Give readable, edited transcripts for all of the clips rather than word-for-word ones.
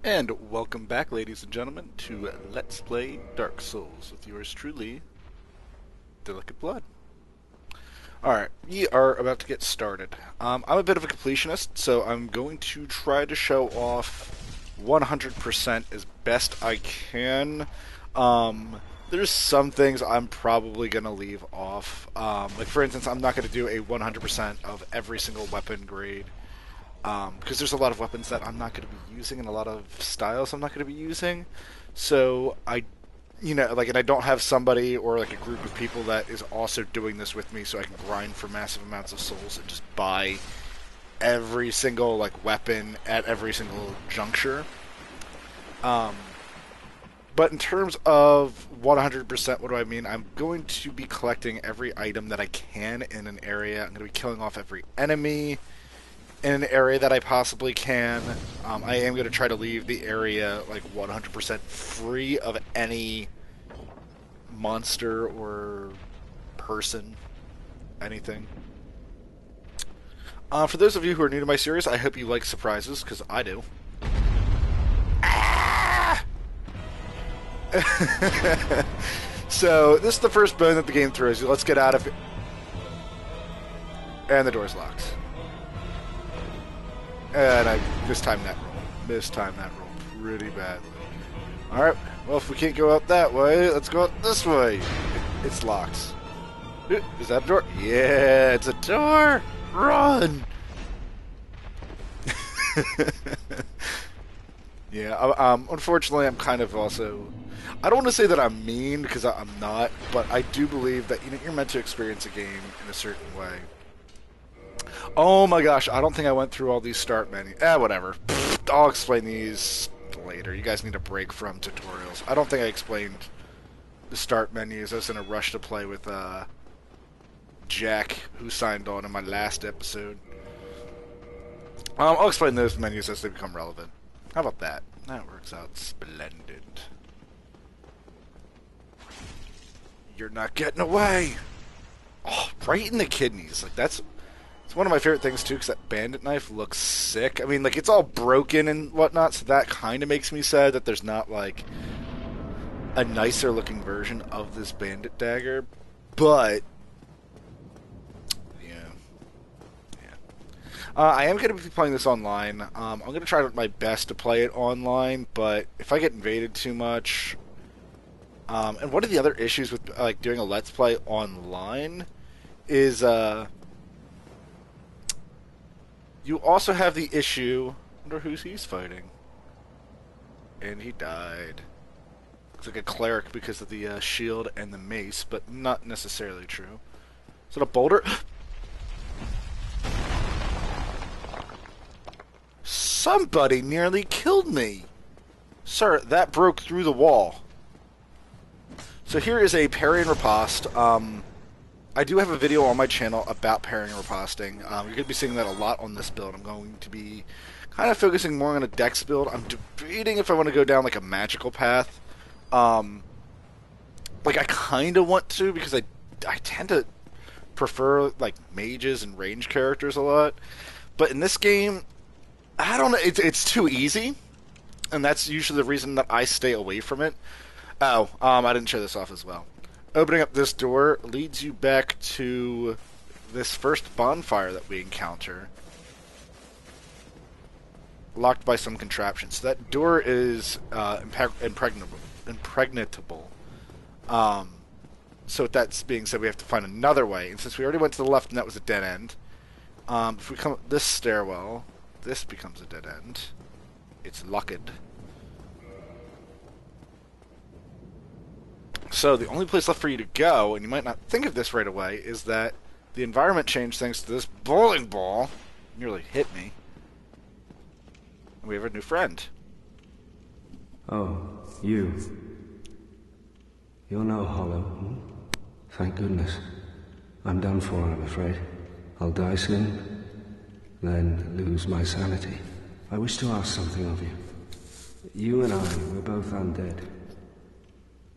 And welcome back, ladies and gentlemen, to Let's Play Dark Souls with yours truly, Delicate Blood. Alright, we are about to get started. I'm a bit of a completionist, so I'm going to try to show off 100% as best I can. There's some things I'm probably going to leave off. Like, for instance, I'm not going to do a 100% of every single weapon grade. Because there's a lot of weapons that I'm not going to be using and a lot of styles I'm not going to be using. So and I don't have somebody or like a group of people that is also doing this with me, so I can grind for massive amounts of souls and just buy every single like weapon at every single juncture. Um, but in terms of 100%, what do I mean? I'm going to be collecting every item that I can in an area. I'm going to be killing off every enemy in an area that I possibly can. I am going to try to leave the area like 100% free of any monster or person, anything. For those of you who are new to my series, I hope you like surprises, because I do. Ah! So, this is the first bone that the game throws you. Let's get out of it. And the door's locked. And I mistimed that roll pretty badly. Alright, well, if we can't go out that way, let's go out this way. It's locked. Is that a door? Yeah, it's a door! Run! Yeah, unfortunately, I'm kind of also... I don't want to say that I'm mean, because I'm not, but I do believe that you're meant to experience a game in a certain way. Oh my gosh, I don't think I went through all these start menus. Whatever. I'll explain these later. You guys need a break from tutorials. I don't think I explained the start menus. I was in a rush to play with Jack, who signed on in my last episode. I'll explain those menus as they become relevant. How about that? That works out splendid. You're not getting away! Oh, right in the kidneys. Like, it's one of my favorite things, too, because that bandit knife looks sick. I mean, like, it's all broken and whatnot, so that kind of makes me sad that there's not, like, a nicer-looking version of this bandit dagger. But, yeah. I am going to be playing this online. I'm going to try my best to play it online, but if I get invaded too much... and one of the other issues with, like, doing a Let's Play online is, you also have the issue... I wonder who he's fighting. And he died. Looks like a cleric because of the shield and the mace, but not necessarily true. Is it a boulder? Somebody nearly killed me! Sir, that broke through the wall. So here is a parry and riposte. I do have a video on my channel about parrying and riposting. You're going to be seeing that a lot on this build. I'm going to be kind of focusing more on a dex build. I'm debating if I want to go down like a magical path. Like I kind of want to, because I tend to prefer like mages and range characters a lot. But in this game, I don't know. It's too easy, and that's usually the reason that I stay away from it. Oh, I didn't show this off as well. Opening up this door leads you back to this first bonfire that we encounter. Locked by some contraption. So that door is impregnable. So with that being said, we have to find another way. And since we already went to the left and that was a dead end, if we come up this stairwell, this becomes a dead end. It's locked. So the only place left for you to go, and you might not think of this right away, is that the environment changed thanks to this bowling ball. Nearly hit me. And we have a new friend. Oh, you. You're no hollow. Thank goodness. I'm done for, I'm afraid. I'll die soon, then lose my sanity. I wish to ask something of you. You and I, we're both undead.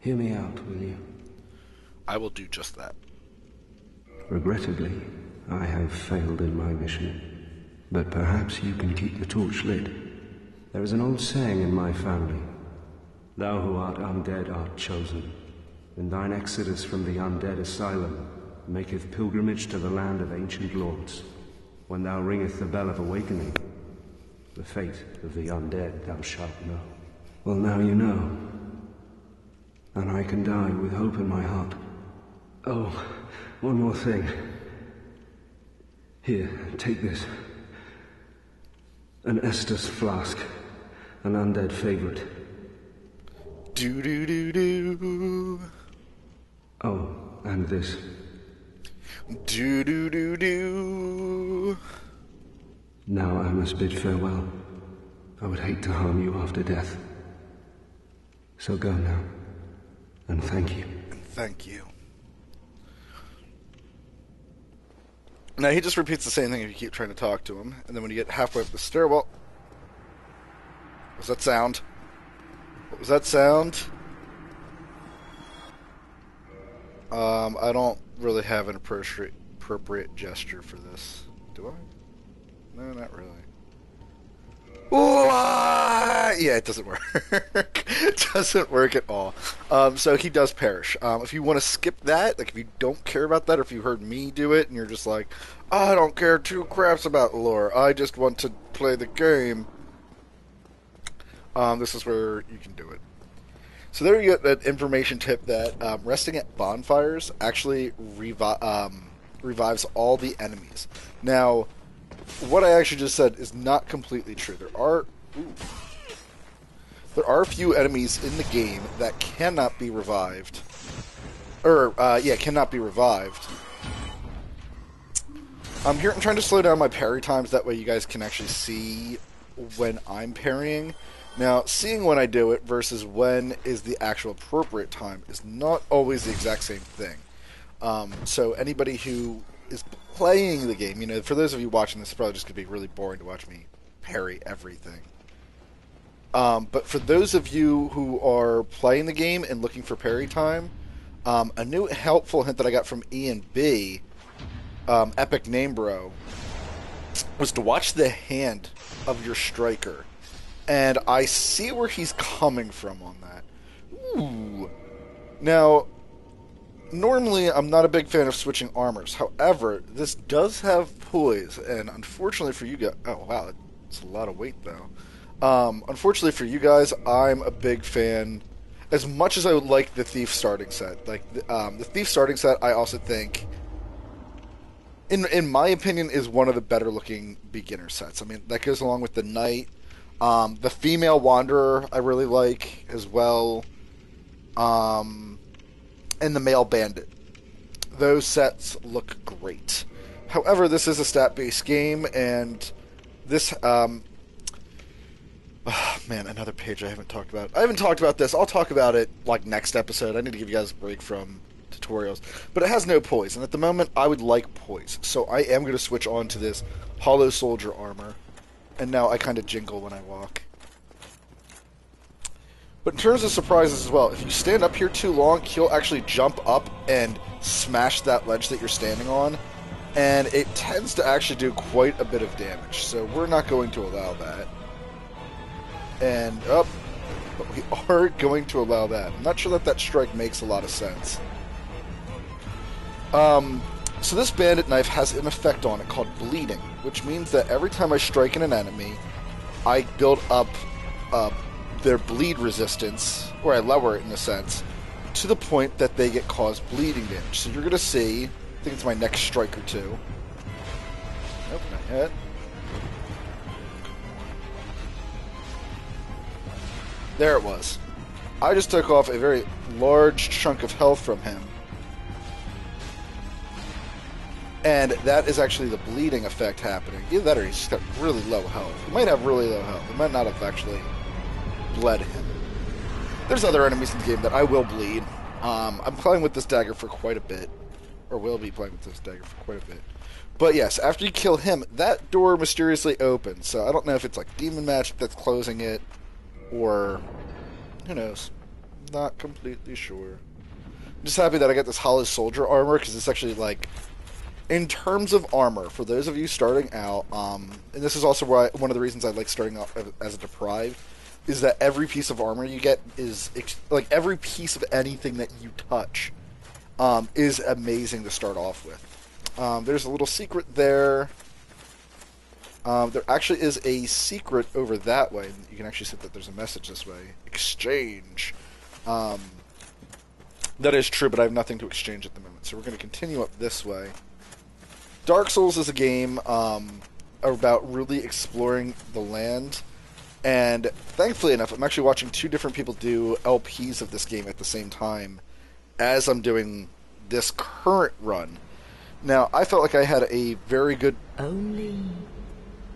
Hear me out, will you? I will do just that. Regrettably, I have failed in my mission, but perhaps you can keep the torch lit. There is an old saying in my family. Thou who art undead art chosen. In thine exodus from the undead asylum maketh pilgrimage to the land of ancient lords. When thou ringeth the bell of awakening, the fate of the undead thou shalt know. Well, now you know. And I can die with hope in my heart. Oh, one more thing. Here, take this. An Estus flask. An undead favorite. Do-do-do-do. Oh, and this. Do-do-do-do. Now I must bid farewell. I would hate to harm you after death. So go now. And thank you. And thank you. Now he just repeats the same thing if you keep trying to talk to him. And then when you get halfway up the stairwell... What's that sound? What was that sound? I don't really have an appropriate gesture for this. Do I? No, not really. Yeah, it doesn't work. It doesn't work at all. So he does perish. If you want to skip that, like if you don't care about that, or if you heard me do it and you're just like, I don't care two craps about lore, I just want to play the game, this is where you can do it. So there you get that information tip that resting at bonfires actually revives all the enemies. Now, what I actually just said is not completely true. There are a few enemies in the game that cannot be revived. Cannot be revived. I'm trying to slow down my parry times, that way you guys can actually see when I'm parrying. Now, seeing when I do it versus when is the actual appropriate time is not always the exact same thing. So anybody who is playing the game, for those of you watching this, it's probably just going to be really boring to watch me parry everything. But for those of you who are playing the game and looking for parry time, a new helpful hint that I got from Ian B, Epic Name Bro, was to watch the hand of your striker. And I see where he's coming from on that. Ooh. Now, normally I'm not a big fan of switching armors. However, this does have poise, and unfortunately for you guys... Oh, wow, it's a lot of weight, though. Unfortunately for you guys, I'm a big fan... As much as I would like the Thief starting set. Like, the Thief starting set, I also think... In my opinion, is one of the better-looking beginner sets. I mean, that goes along with the Knight... the female Wanderer I really like as well, and the male Bandit. Those sets look great. However, this is a stat-based game, and this, another page I haven't talked about. I haven't talked about this. I'll talk about it, like, next episode. I need to give you guys a break from tutorials. But it has no poise, and at the moment, I would like poise. So I am going to switch on to this Hollow Soldier armor. And now I kind of jingle when I walk. But in terms of surprises as well, if you stand up here too long, he'll actually jump up and smash that ledge that you're standing on. And it tends to actually do quite a bit of damage. So we're not going to allow that. And, but we are going to allow that. I'm not sure that strike makes a lot of sense. So this bandit knife has an effect on it called bleeding, which means that every time I strike an enemy, I build up their bleed resistance, or I lower it in a sense, to the point that they get caused bleeding damage. So you're going to see, I think it's my next strike or two. Nope, not yet. There it was. I just took off a very large chunk of health from him. And that is actually the bleeding effect happening. Either that or he's just got really low health. He might have really low health. He might not have actually bled him. There's other enemies in the game that I will bleed. I'm playing with this dagger for quite a bit. Or will be playing with this dagger for quite a bit. But yes, after you kill him, that door mysteriously opens. So I don't know if it's like demon magic that's closing it. Or, who knows. Not completely sure. I'm just happy that I got this Hollow Soldier armor, because it's actually like... In terms of armor, for those of you starting out, and this is also why one of the reasons I like starting out as a deprived, is that every piece of armor you get is like every piece of anything that you touch is amazing to start off with. There's a little secret there. There actually is a secret over that way. You can actually see that there's a message this way. Exchange. That is true, but I have nothing to exchange at the moment. So we're going to continue up this way. Dark Souls is a game about really exploring the land. And thankfully enough, I'm actually watching two different people do LPs of this game at the same time as I'm doing this current run. Now, I felt like I had a very good... Only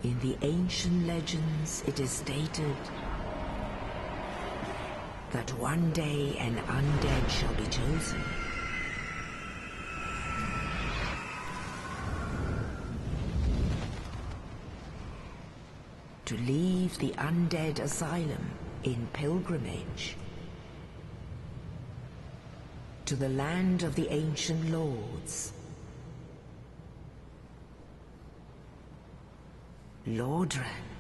in the ancient legends it is stated that one day an undead shall be chosen. To leave the undead asylum in pilgrimage to the land of the ancient lords. Lordran.